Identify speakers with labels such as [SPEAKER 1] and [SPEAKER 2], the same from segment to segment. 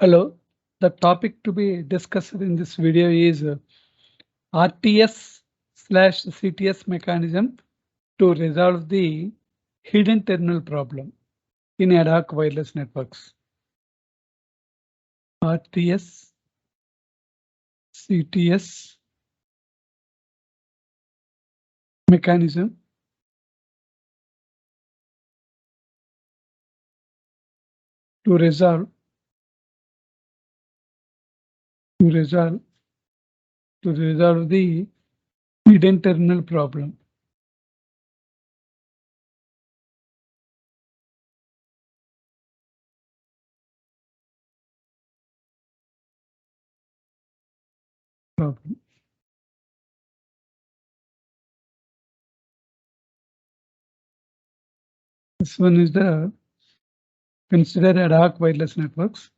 [SPEAKER 1] Hello, the topic to be discussed in this video is RTS/CTS mechanism to resolve the hidden terminal problem in ad hoc wireless networks. RTS/CTS mechanism to resolve the hidden terminal problem. This one is the consider ad hoc wireless networks.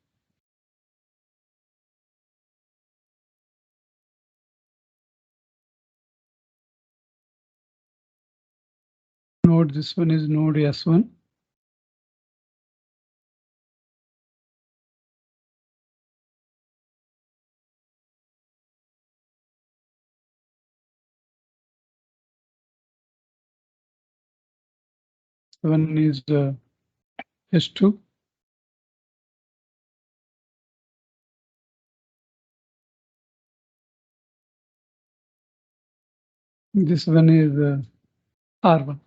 [SPEAKER 1] Node, this one is node S1. One is S2. This one is R1.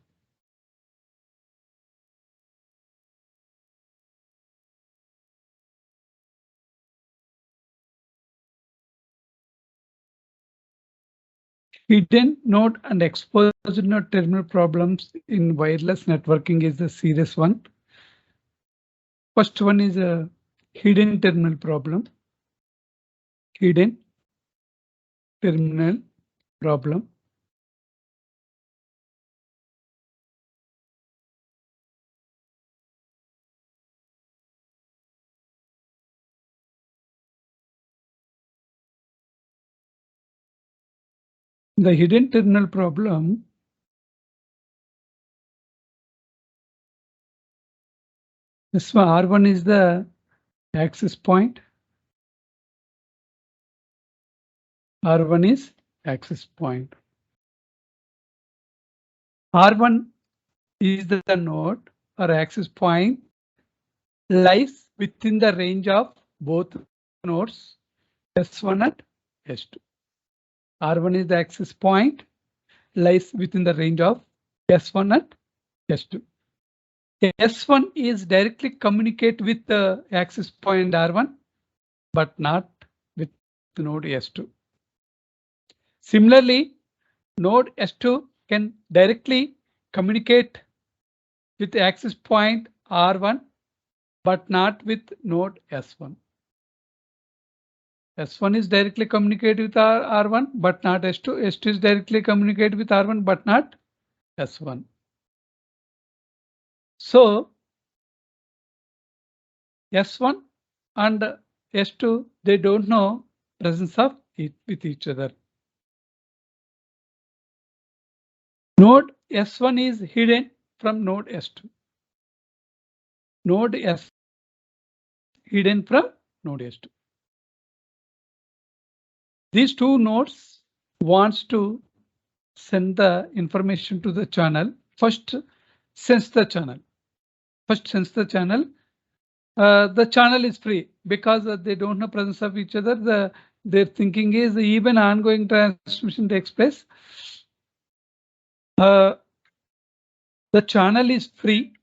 [SPEAKER 1] Hidden node and exposed node terminal problems in wireless networking is the serious one. First one is a hidden terminal problem. Hidden terminal problem. The hidden terminal problem this one R1 is the access point. R1 is access point. R1 is the node or access point lies within the range of both nodes S1 and S2. R1 is the access point lies within the range of S1 and S2. S1 is directly communicate with the access point R1, but not with the node S2. Similarly, node S2 can directly communicate with the access point R1, but not with node S1. S1 is directly communicate with R1, but not S2. S2 is directly communicate with R1, but not S1. So S1 and S2, they don't know presence of it with each other. Node S1 is hidden from node S2. Node S hidden from node S2. These two nodes wants to send the information to the channel. First, sense the channel. The channel is free because they don't know presence of each other. Their thinking is even ongoing transmission takes place. The channel is free.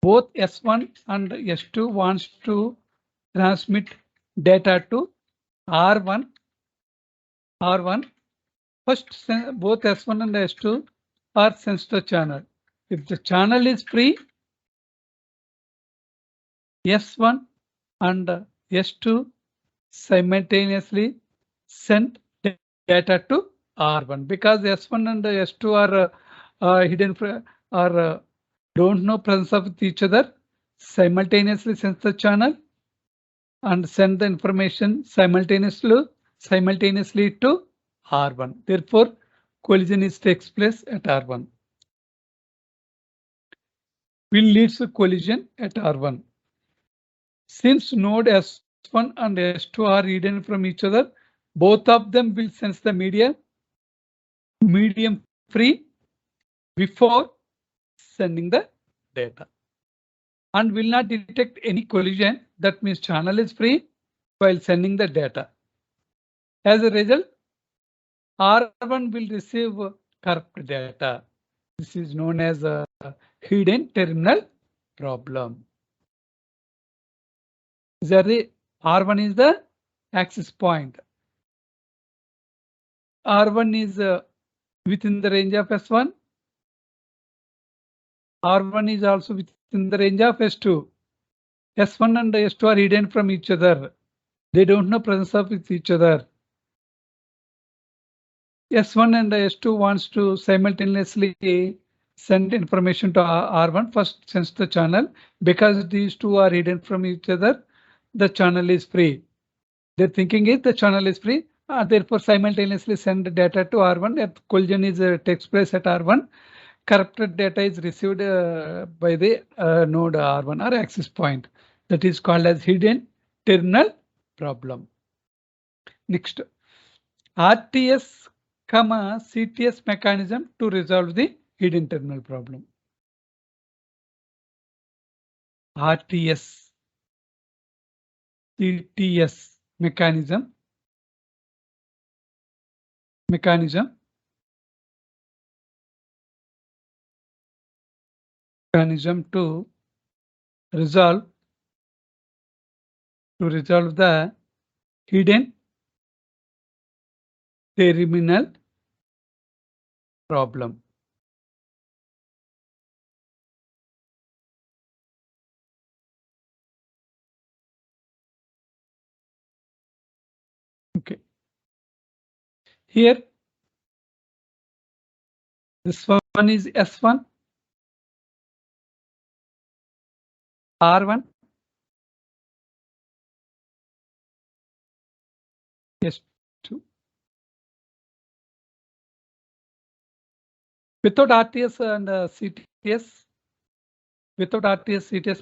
[SPEAKER 1] Both S1 and S2 wants to transmit data to R1. First, both S1 and S2 are sensed to channel. If the channel is free, S1 and S2 simultaneously send data to R1 because S1 and S2 are hidden or don't know presence of each other. Simultaneously sense the channel and send the information simultaneously to R1. Therefore, collision takes place at R1. Will leads to collision at R1. Since node S1 and S2 are hidden from each other, both of them will sense the medium free before sending the data and will not detect any collision. That means channel is free while sending the data. As a result, R1 will receive corrupt data. This is known as a hidden terminal problem. The R1 is the access point. R1 is within the range of S1. R1 is also within the range of S2. S1 and S2 are hidden from each other. They don't know presence of with each other. S1 and S2 wants to simultaneously send information to R1. First sense the channel. Because these two are hidden from each other, the channel is free. Their thinking is the channel is free. Therefore, simultaneously send data to R1. If collision is takes place at R1, corrupted data is received by the node R1 or access point. That is called as hidden terminal problem. Next, RTS, CTS mechanism to resolve the hidden terminal problem. RTS, CTS mechanism to resolve the hidden terminal problem. Okay. Here, this one is S1, R1, S2. Without RTS and CTS,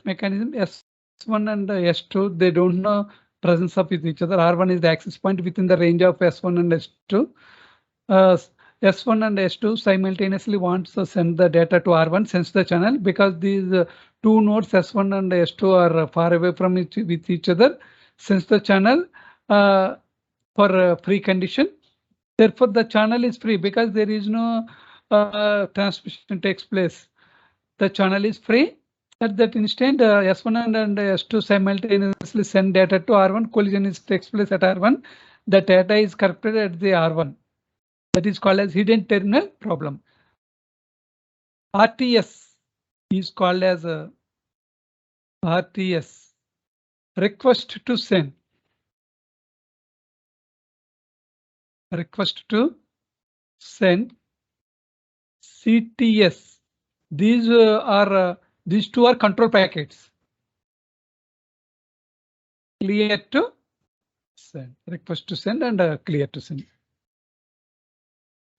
[SPEAKER 1] mechanism, S1 and S2, they don't know presence of with each other. R1 is the access point within the range of S1 and S2. S1 and S2 simultaneously wants to send the data to R1, sense the channel, because these two nodes S1 and S2 are far away from each other, sense the channel for free condition. Therefore, the channel is free because there is no transmission takes place. The channel is free. At that instant, S1 and S2 simultaneously send data to R1. Collision takes place at R1. The data is corrupted at the R1. That is called as hidden terminal problem. RTS is called as a RTS, request to send. CTS. These two are control packets. Clear to send, request to send, and clear to send.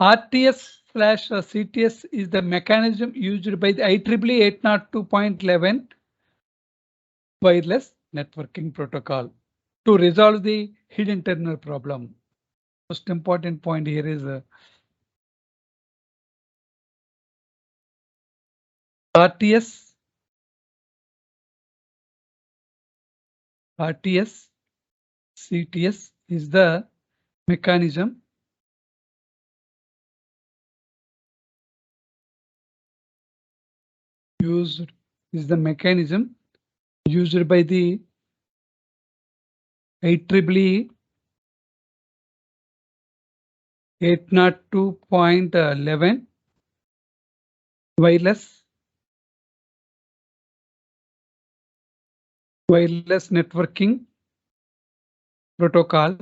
[SPEAKER 1] RTS/CTS is the mechanism used by the IEEE 802.11 wireless networking protocol to resolve the hidden terminal problem. Most important point here is RTS, CTS is the mechanism used by the IEEE 802.11 wireless networking protocol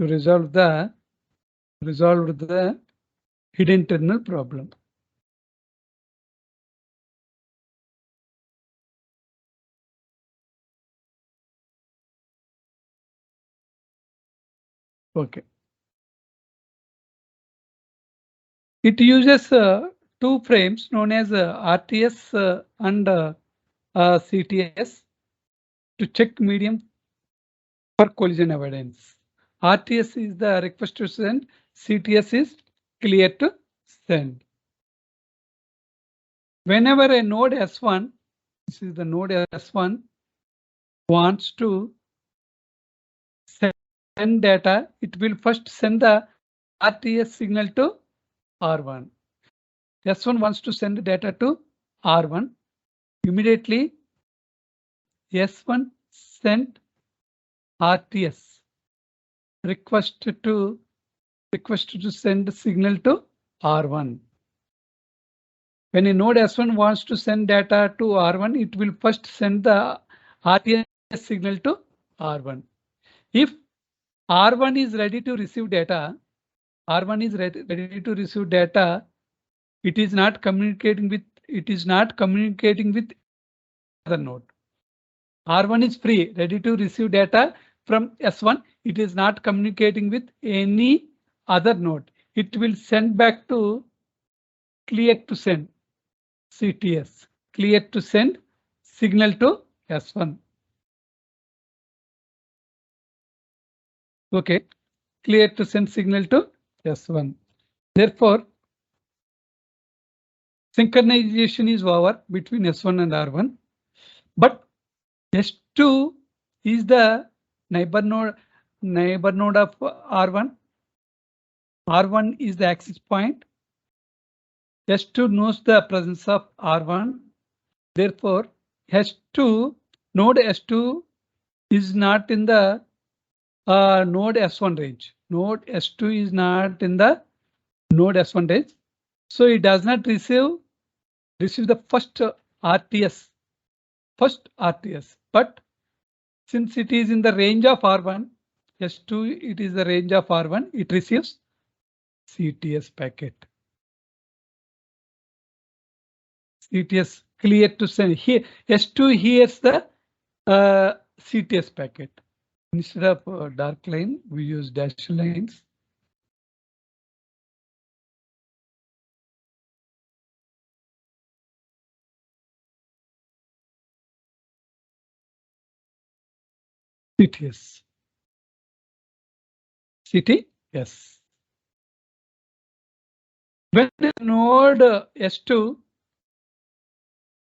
[SPEAKER 1] to resolve the hidden terminal problem. Okay. It uses two frames known as RTS and CTS to check medium for collision avoidance. RTS is the request to send, CTS is clear to send. Whenever a node S1, this is the node S1, wants to send data, it will first send the RTS signal to R1. S1 wants to send data to R1. Immediately, S1 sent RTS request to send signal to R1. When a node S1 wants to send data to R1, it will first send the RTS signal to R1. If R1 is ready to receive data, R1 is ready to receive data, it is not communicating with other node. R1 is free, ready to receive data from S1. It is not communicating with any other node. It will send back to clear to send, CTS, clear to send signal to S1. Okay, clear to send signal to S1. Therefore, synchronization is over between S1 and R1, but S2 is the neighbor node of R1. R1 is the access point. S2 knows the presence of R1. Therefore, node S2 is not in the node S1 range. Node S2 is not in the node S1 range. So it does not receive the first RTS. But since it is in the range of R1, S2, it is the range of R1, it receives CTS packet. CTS clear to send. Here, S2 hears the CTS packet. Instead of dark line, we use dashed lines. CTS. CTS. When a node S2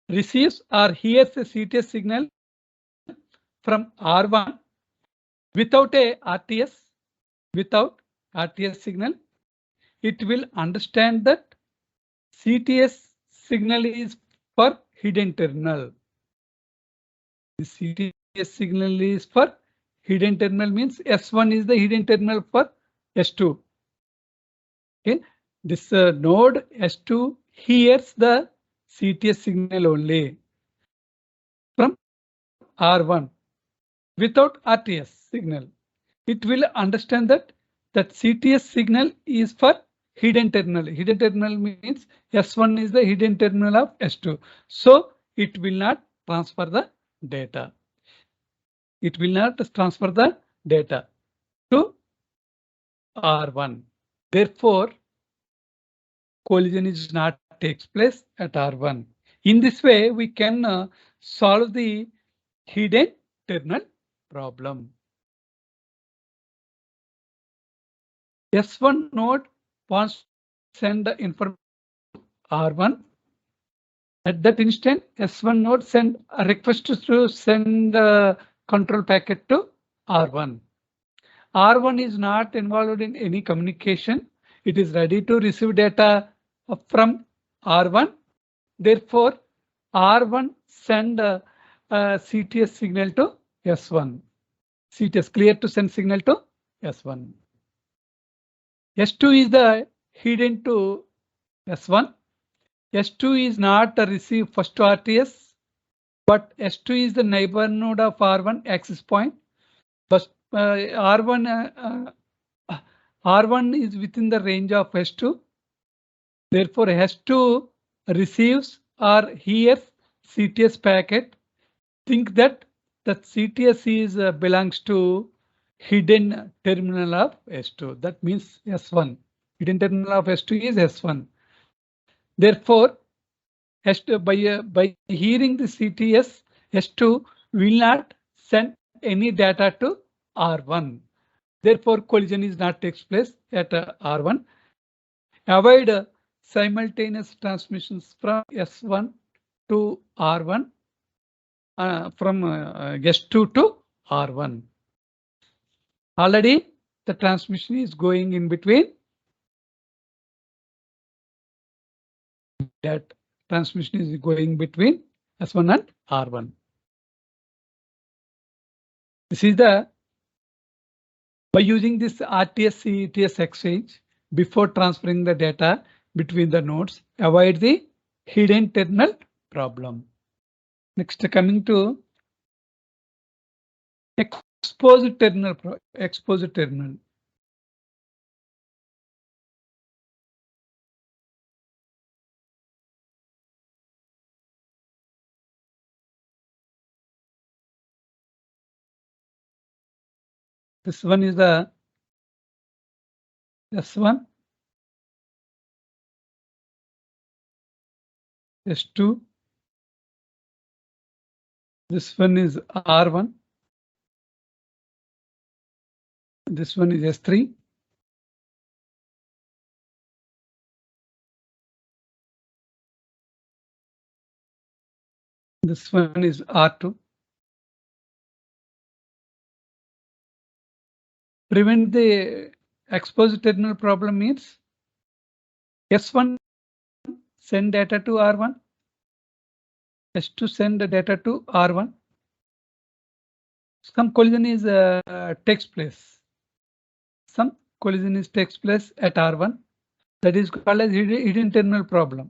[SPEAKER 1] receives or hears a CTS signal from R1 without a RTS signal, it will understand that CTS signal is for hidden terminal. The CTS signal is for hidden terminal means S1 is the hidden terminal for S2. Okay, this node S2 hears the CTS signal only from R1 without RTS signal. It will understand that CTS signal is for hidden terminal. Hidden terminal means S1 is the hidden terminal of S2. So it will not transfer the data. It will not transfer the data to R1. Therefore, collision is not takes place at R1. In this way, we can solve the hidden terminal problem. S1 node wants to send the information to R1. At that instant, S1 node send a request to send a control packet to R1. R1 is not involved in any communication. It is ready to receive data from R1. Therefore, R1 send a CTS signal to S1. CTS clear to send signal to S1. S2 is the hidden to S1. S2 is not a receive first RTS, but S2 is the neighbor node of R1 access point. But R1 is within the range of S2. Therefore, S2 receives or hears CTS packet. Think that CTS is belongs to hidden terminal of S2. That means S1. hidden terminal of S2 is S1. Therefore, S2 by hearing the CTS, S2 will not send any data to R1. Therefore, collision is not takes place at R1. Avoid simultaneous transmissions from S1 to R1, from S2 to R1. Already the transmission is going in between. That transmission is going between S1 and R1. This is by using this RTS-CETS exchange before transferring the data between the nodes, avoid the hidden terminal problem. Next, coming to exposed terminal. This one is the S1, S2. This one is R1. This one is S3. This one is R2. Prevent the exposed terminal problem means S1 send data to R1, S2 send the data to R1. Some collision is takes place. Some collision is takes place at R1. That is called as hidden terminal problem.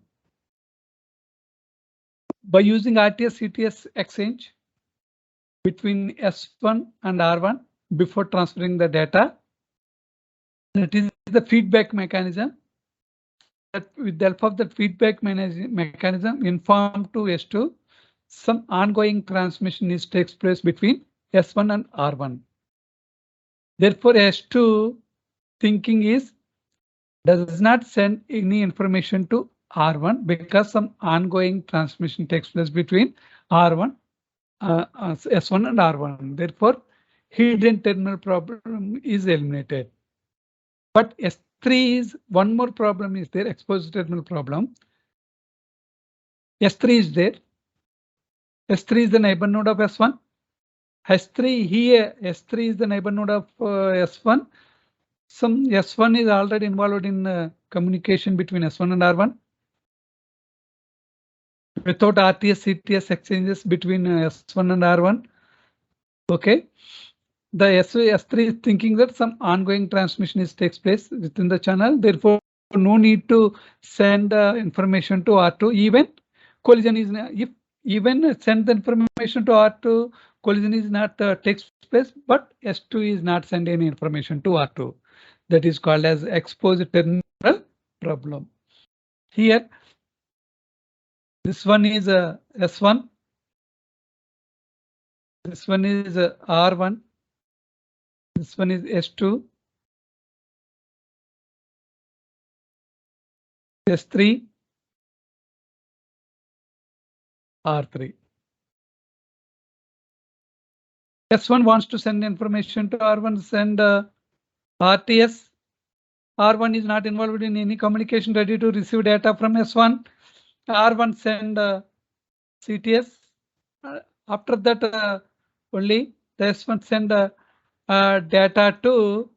[SPEAKER 1] By using RTS-CTS exchange between S1 and R1 before transferring the data, that is the feedback mechanism. That with the help of the feedback mechanism, inform to S2, some ongoing transmission is takes place between S1 and R1. Therefore, S2 thinking is does not send any information to R1 because some ongoing transmission takes place between R1, S1 and R1. Therefore, hidden terminal problem is eliminated. But S3 is one more problem is there, exposed terminal problem. S3 is there. S3 is the neighbor node of S1. S3 here, S3 is the neighbor node of S1. Some S1 is already involved in communication between S1 and R1. Without RTS-CTS exchanges between S1 and R1. Okay. The S3 is thinking that some ongoing transmission takes place within the channel. Therefore, no need to send information to R2. Even collision is if even send the information to R2, collision is not takes place, but S2 is not send any information to R2. That is called as exposed terminal problem. Here, this one is S1. This one is R1. This one is S2. S3. R3. S1 wants to send information to R1, send RTS. R1 is not involved in any communication, ready to receive data from S1. R1 send CTS. After that, only the S1 send data to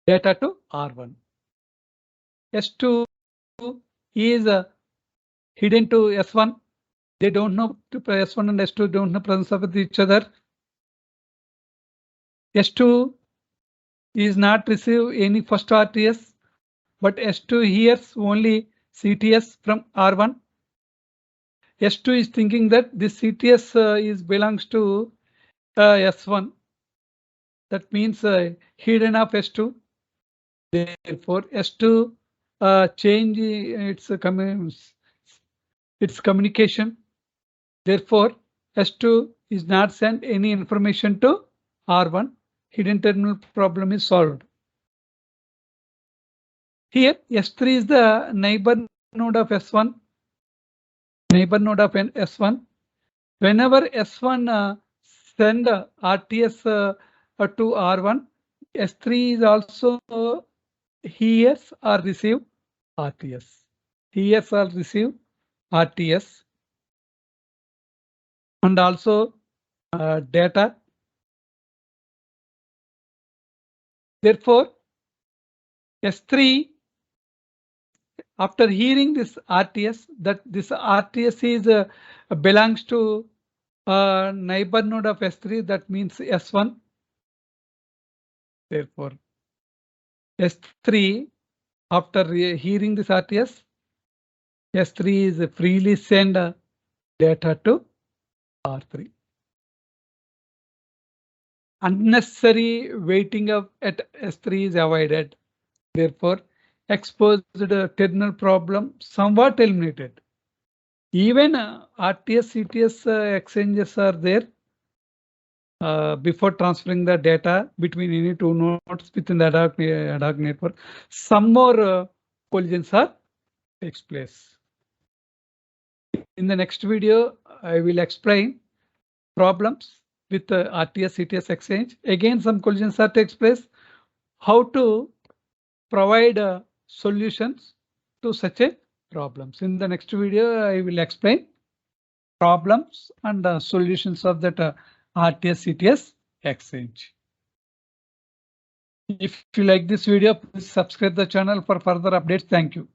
[SPEAKER 1] R1. S2 is hidden to S1. They don't know S1 and S2 don't know presence of each other. S2 is not receive any first RTS, but S2 hears only CTS from R1. S2 is thinking that this CTS belongs to S1. That means hidden of S2. Therefore, S2 change its communication. Therefore, S2 is not send any information to R1. Hidden terminal problem is solved. Here S3 is the neighbor node of S1. Neighbor node of S1. Whenever S1 send RTS to R1, S3 is also hears or receive RTS. Hears or receive RTS, and also data. Therefore, S3, after hearing this RTS, that this RTS is belongs to neighbor node of S3, that means S1. Therefore, S3, after hearing this RTS, S3 is freely send data to R3. Unnecessary waiting at S3 is avoided. Therefore, exposed terminal problem somewhat eliminated. Even RTS, CTS exchanges are there before transferring the data between any two nodes within the ad hoc network. Some more collisions takes place. In the next video, I will explain problems with the RTS, CTS exchange. Again, some collisions takes place. How to provide solutions to such a problems. In the next video, I will explain problems and solutions of that RTS, CTS exchange. If you like this video, please subscribe the channel for further updates. Thank you.